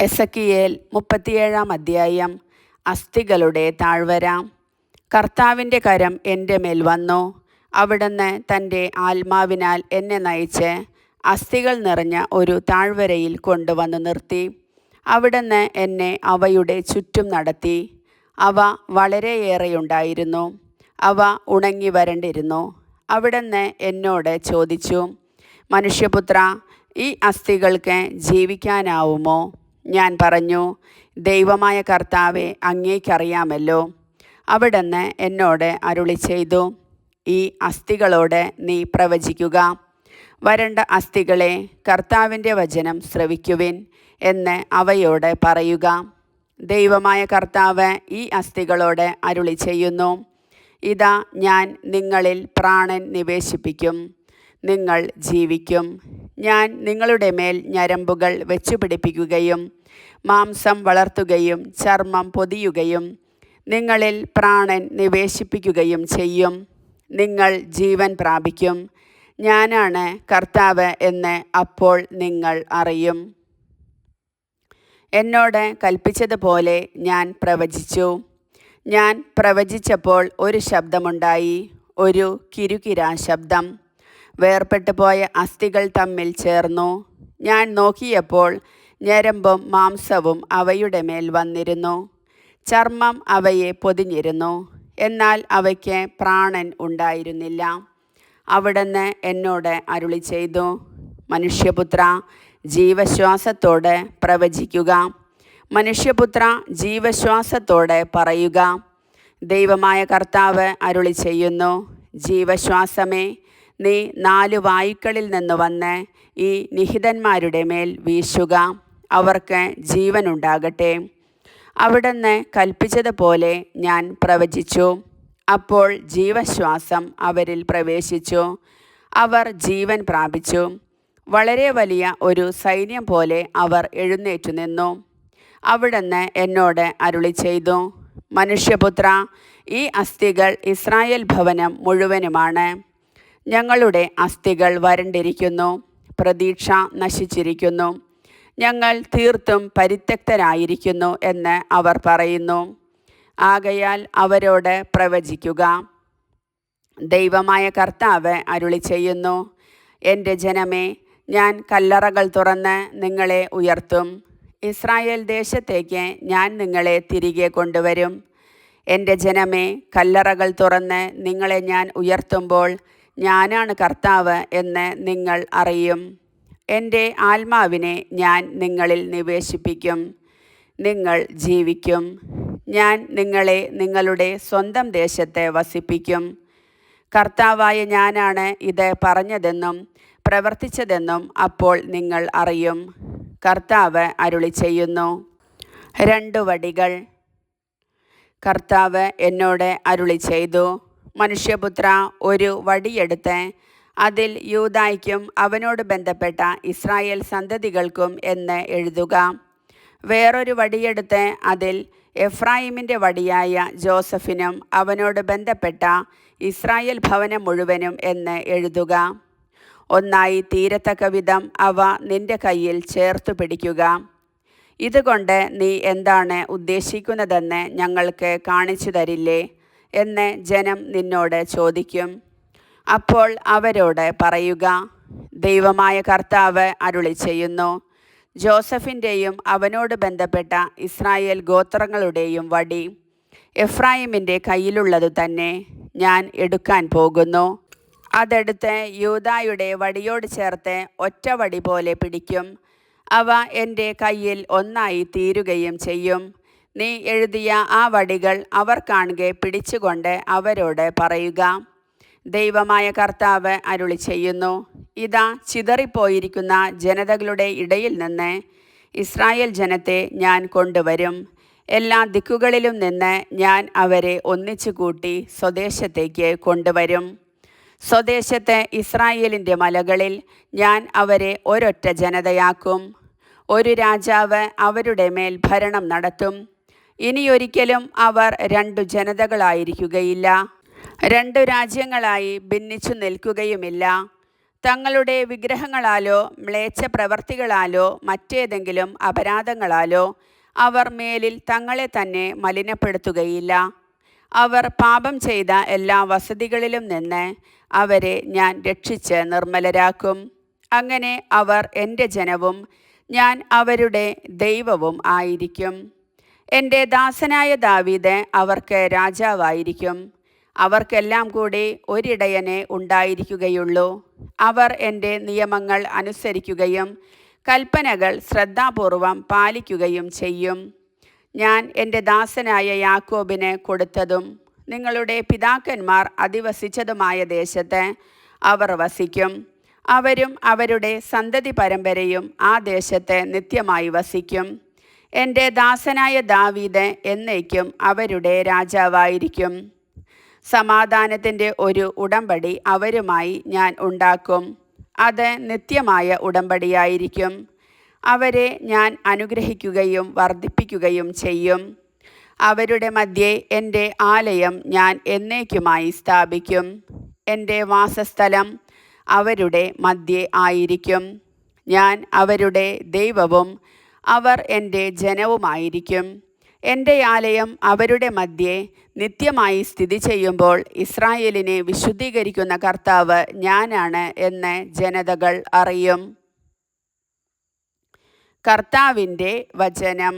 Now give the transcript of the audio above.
Ezekiel 37 അധ്യായം. അസ്ഥികളുടെ താഴ്വര. കർത്താവിൻ്റെ കരം എൻ്റെ മേൽ വന്നു. അവിടുന്ന് തൻ്റെ ആത്മാവിനാൽ എന്നെ നയിച്ച് അസ്ഥികൾ നിറഞ്ഞ ഒരു താഴ്വരയിൽ കൊണ്ടുവന്നു നിർത്തി. അവിടുന്ന് എന്നെ അവയുടെ ചുറ്റും നടത്തി. അവ വളരെയേറെയുണ്ടായിരുന്നു. അവ ഉണങ്ങി വരണ്ടിരുന്നു. അവിടുന്ന് എന്നോട് ചോദിച്ചു, മനുഷ്യപുത്ര, ഈ അസ്ഥികൾക്ക് ജീവിക്കാനാവുമോ? ഞാൻ പറഞ്ഞു, ദൈവമായ കർത്താവെ, അങ്ങേക്കറിയാമല്ലോ. അവിടുന്ന് എന്നോട് അരുളി ചെയ്തു, ഈ അസ്ഥികളോട് നീ പ്രവചിക്കുക. വരണ്ട അസ്ഥികളെ, കർത്താവിൻ്റെ വചനം ശ്രവിക്കുവിൻ എന്ന് അവയോട് പറയുക. ദൈവമായ കർത്താവ് ഈ അസ്ഥികളോട് അരുളി ചെയ്യുന്നു, ഇതാ, ഞാൻ നിങ്ങളിൽ പ്രാണൻ നിവേശിപ്പിക്കും. നിങ്ങൾ ജീവിക്കും. ഞാൻ നിങ്ങളുടെ മേൽ ഞരമ്പുകൾ വെച്ചുപിടിപ്പിക്കുകയും മാംസം വളർത്തുകയും ചർമ്മം പൊതിയുകയും നിങ്ങളിൽ പ്രാണൻ നിവേശിപ്പിക്കുകയും ചെയ്യും. നിങ്ങൾ ജീവൻ പ്രാപിക്കും. ഞാനാണ് കർത്താവ് എന്ന് അപ്പോൾ നിങ്ങൾ അറിയും. എന്നോട് കൽപ്പിച്ചതുപോലെ ഞാൻ പ്രവചിച്ചു. ഞാൻ പ്രവചിച്ചപ്പോൾ ഒരു ശബ്ദമുണ്ടായി, ഒരു കിരുകിരാ ശബ്ദം. വേർപെട്ടു പോയ അസ്ഥികൾ തമ്മിൽ ചേർന്നു. ഞാൻ നോക്കിയപ്പോൾ ഞരമ്പും മാംസവും അവയുടെ മേൽ വന്നിരുന്നു. ചർമ്മം അവയെ പൊതിഞ്ഞിരുന്നു, എന്നാൽ അവയ്ക്ക് പ്രാണൻ ഉണ്ടായിരുന്നില്ല. അവിടുന്ന് എന്നോട് അരുളി ചെയ്തു, മനുഷ്യപുത്ര, ജീവശ്വാസത്തോടെ പ്രവചിക്കുക. മനുഷ്യപുത്ര, ജീവശ്വാസത്തോടെ പറയുക. ദൈവമായ കർത്താവ് അരുളി ചെയ്യുന്നു, ജീവശ്വാസമേ, നീ 4 വായുക്കളിൽ നിന്ന് വന്ന് ഈ നിഹിതന്മാരുടെ മേൽ വീശുക. അവർക്ക് ജീവനുണ്ടാകട്ടെ. അവിടുന്ന് കൽപ്പിച്ചതുപോലെ ഞാൻ പ്രവചിച്ചു. അപ്പോൾ ജീവശ്വാസം അവരിൽ പ്രവേശിച്ചു. അവർ ജീവൻ പ്രാപിച്ചു. വളരെ വലിയ ഒരു സൈന്യം പോലെ അവർ എഴുന്നേറ്റു നിന്നു. അവിടുന്ന് എന്നോട് അരുളി ചെയ്തു, മനുഷ്യപുത്ര, ഈ അസ്ഥികൾ ഇസ്രായേൽ ഭവനം മുഴുവനുമാണ്. ഞങ്ങളുടെ അസ്ഥികൾ വരണ്ടിരിക്കുന്നു. പ്രതീക്ഷ നശിച്ചിരിക്കുന്നു. ഞങ്ങൾ തീർത്തും പരിത്യക്തരായിരിക്കുന്നു എന്ന് അവർ പറയുന്നു. ആകയാൽ അവരോട് പ്രവചിക്കുക. ദൈവമായ കർത്താവ് അരുളി ചെയ്യുന്നു, എൻ്റെ ജനമേ, ഞാൻ കല്ലറകൾ തുറന്ന് നിങ്ങളെ ഉയർത്തും. ഇസ്രായേൽ ദേശത്തേക്ക് ഞാൻ നിങ്ങളെ തിരികെ കൊണ്ടുവരും. എൻ്റെ ജനമേ, കല്ലറകൾ തുറന്ന് നിങ്ങളെ ഞാൻ ഉയർത്തുമ്പോൾ ഞാനാണ് കർത്താവ് എന്ന് നിങ്ങൾ അറിയും. എൻ്റെ ആത്മാവിനെ ഞാൻ നിങ്ങളിൽ നിവേശിപ്പിക്കും. നിങ്ങൾ ജീവിക്കും. ഞാൻ നിങ്ങളെ നിങ്ങളുടെ സ്വന്തം ദേശത്ത് വസിപ്പിക്കും. കർത്താവായ ഞാനാണ് ഇത് പറഞ്ഞതെന്നും പ്രവർത്തിച്ചതെന്നും അപ്പോൾ നിങ്ങൾ അറിയും. കർത്താവ് അരുളി ചെയ്യുന്നു. 2 വടികൾ. കർത്താവ് എന്നോട് അരുളി ചെയ്തു, മനുഷ്യപുത്ര, ഒരു വടിയെടുത്ത് അതിൽ യൂദായ്ക്കും അവനോട് ബന്ധപ്പെട്ട ഇസ്രായേൽ സന്തതികൾക്കും എന്ന് എഴുതുക. വേറൊരു വടിയെടുത്ത് അതിൽ എഫ്രായിമിൻ്റെ വടിയായ ജോസഫിനും അവനോട് ബന്ധപ്പെട്ട ഇസ്രായേൽ ഭവനം മുഴുവനും എന്ന് എഴുതുക. ഒന്നായി തീരത്തക്ക വിധം അവ നിന്റെ കയ്യിൽ ചേർത്തു പിടിക്കുക. ഇതുകൊണ്ട് നീ എന്താണ് ഉദ്ദേശിക്കുന്നതെന്ന് ഞങ്ങൾക്ക് കാണിച്ചു തരില്ലേ എന്ന് ജനം നിന്നോട് ചോദിക്കും. അപ്പോൾ അവരോട് പറയുക, ദൈവമായ കർത്താവ് അരുളി ചെയ്യുന്നു, ജോസഫിൻ്റെയും അവനോട് ബന്ധപ്പെട്ട ഇസ്രായേൽ ഗോത്രങ്ങളുടെയും വടി എഫ്രായിമിൻ്റെ കയ്യിലുള്ളതു തന്നെ ഞാൻ എടുക്കാൻ പോകുന്നു. അതെടുത്ത് യൂദായുടെ വടിയോട് ചേർത്ത് ഒറ്റ വടി പോലെ പിടിക്കും. അവ എൻ്റെ കയ്യിൽ ഒന്നായി തീരുകയും ചെയ്യും. നീ എഴുതിയ ആ വടികൾ അവർ കാണുക പിടിച്ചുകൊണ്ട് അവരോട് പറയുക, ദൈവമായ കർത്താവ് അരുളി ചെയ്യുന്നു, ഇതാ, ചിതറിപ്പോയിരിക്കുന്ന ജനതകളുടെ ഇടയിൽ നിന്ന് ഇസ്രായേൽ ജനത്തെ ഞാൻ കൊണ്ടുവരും. എല്ലാ ദിക്കുകളിലും നിന്ന് ഞാൻ അവരെ ഒന്നിച്ചു കൂട്ടി സ്വദേശത്തേക്ക് കൊണ്ടുവരും. സ്വദേശത്തെ ഇസ്രായേലിൻ്റെ മലകളിൽ ഞാൻ അവരെ ഒരൊറ്റ ജനതയാക്കും. ഒരു രാജാവ് അവരുടെ മേൽ ഭരണം നടത്തും. ഇനിയൊരിക്കലും അവർ 2 ജനതകളായിരിക്കുകയില്ല. 2 രാജ്യങ്ങളായി ഭിന്നിച്ചു നിൽക്കുകയുമില്ല. തങ്ങളുടെ വിഗ്രഹങ്ങളാലോ മ്ലേച്ഛ പ്രവർത്തികളാലോ മറ്റേതെങ്കിലും അപരാധങ്ങളാലോ അവർ മേലിൽ തങ്ങളെ തന്നെ മലിനപ്പെടുത്തുകയില്ല. അവർ പാപം ചെയ്ത എല്ലാ വസതികളിലും നിന്ന് അവരെ ഞാൻ രക്ഷിച്ച് നിർമ്മലരാക്കും. അങ്ങനെ അവർ എൻ്റെ ജനവും ഞാൻ അവരുടെ ദൈവവും ആയിരിക്കും. എൻ്റെ ദാസനായ ദാവീദ് അവർക്ക് രാജാവായിരിക്കും. അവർക്കെല്ലാം കൂടി ഒരിടയനെ ഉണ്ടായിരിക്കുകയുള്ളൂ. അവർ എൻ്റെ നിയമങ്ങൾ അനുസരിക്കുകയും കൽപ്പനകൾ ശ്രദ്ധാപൂർവം പാലിക്കുകയും ചെയ്യും. ഞാൻ എൻ്റെ ദാസനായ യാക്കോബിന് കൊടുത്തതും നിങ്ങളുടെ പിതാക്കന്മാർ അധിവസിച്ചതുമായ ദേശത്ത് അവർ വസിക്കും. അവരും അവരുടെ സന്തതി പരമ്പരയും ആ ദേശത്ത് നിത്യമായി വസിക്കും. എൻ്റെ ദാസനായ ദാവീദ് എന്നേക്കും അവരുടെ രാജാവായിരിക്കും. സമാധാനത്തിൻ്റെ ഒരു ഉടമ്പടി അവരുമായി ഞാൻ ഉണ്ടാക്കും. അത് നിത്യമായ ഉടമ്പടിയായിരിക്കും. അവരെ ഞാൻ അനുഗ്രഹിക്കുകയും വർദ്ധിപ്പിക്കുകയും ചെയ്യും. അവരുടെ മധ്യേ എൻ്റെ ആലയം ഞാൻ എന്നേക്കുമായി സ്ഥാപിക്കും. എൻ്റെ വാസസ്ഥലം അവരുടെ മധ്യേ ആയിരിക്കും. ഞാൻ അവരുടെ ദൈവവും അവർ എൻ്റെ ജനവുമായിരിക്കും. എൻ്റെ ആലയം അവരുടെ മധ്യേ നിത്യമായി സ്ഥിതി ചെയ്യുമ്പോൾ ഇസ്രായേലിനെ വിശുദ്ധീകരിക്കുന്ന കർത്താവ് ഞാനാണ് എന്ന് ജനതകൾ അറിയും. കർത്താവിൻ്റെ വചനം.